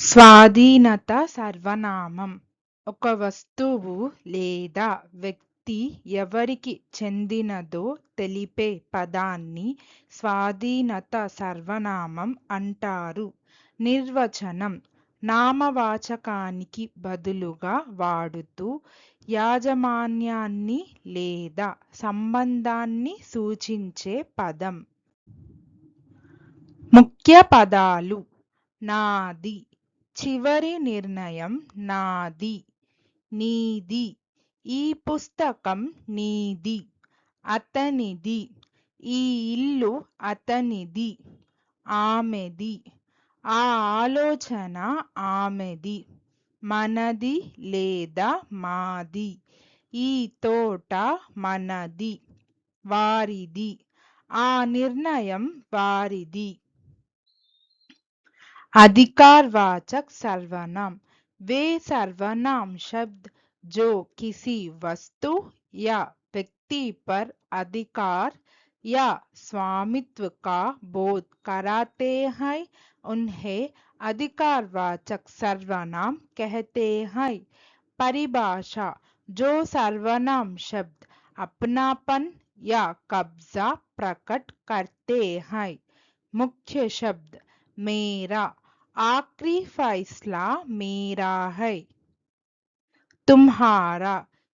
స్వాధీనత సర్వనామం. ఒక వస్తువు లేదా వ్యక్తి ఎవరికి చెందినదో తెలిపే పదాన్ని స్వాధీనత సర్వనామం అంటారు. నిర్వచనం: నామవాచకానికి బదులుగా వాడుతూ యాజమాన్యాన్ని లేదా సంబంధాన్ని సూచించే పదం. ముఖ్య పదాలు: నాది, చివరి నిర్ణయం నాది, నీది, ఈ పుస్తకం నీది, అతనిది, ఈ ఇల్లు అతనిది, ఆమెది, ఆ ఆలోచన ఆమెది, మనది లేదా మాది, ఈ తోట మనది, వారిది, ఆ నిర్ణయం వారిది. अधिकारवाचक सर्वनाम: वे सर्वनाम शब्द जो किसी वस्तु या व्यक्ति पर अधिकार या स्वामित्व का बोध कराते हैं उन्हें अधिकारवाचक सर्वनाम कहते हैं। परिभाषा: जो सर्वनाम शब्द अपनापन या कब्जा प्रकट करते हैं। मुख्य शब्द: मेरा, आखिरी फैसला मेरा है। तुम्हारा,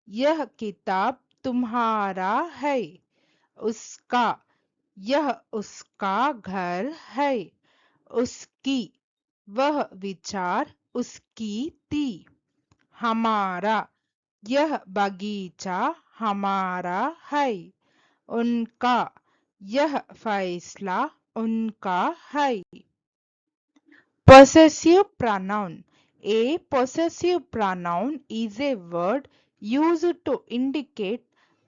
यह किताब तुम्हारा है। उसका, यह उसका घर है। उसकी, वह विचार उसकी थी। हमारा, यह बगीचा हमारा है। उनका, यह फैसला उनका है। Possessive pronoun: a possessive pronoun is a word used to indicate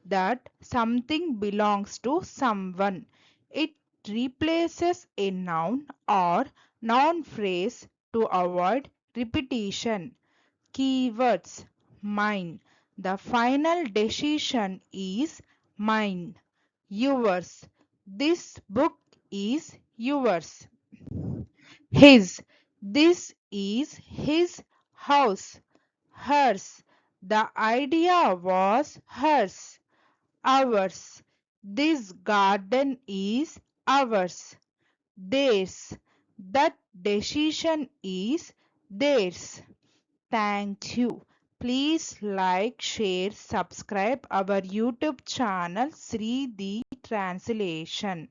that something belongs to someone. It replaces a noun or noun phrase to avoid repetition. Keywords: mine, the final decision is mine. Yours, this book is yours. His, this is his house. Hers, the idea was hers. Ours, this garden is ours. Theirs, that decision is theirs. Thank you. Please like, share, subscribe our YouTube channel Sri the Translation.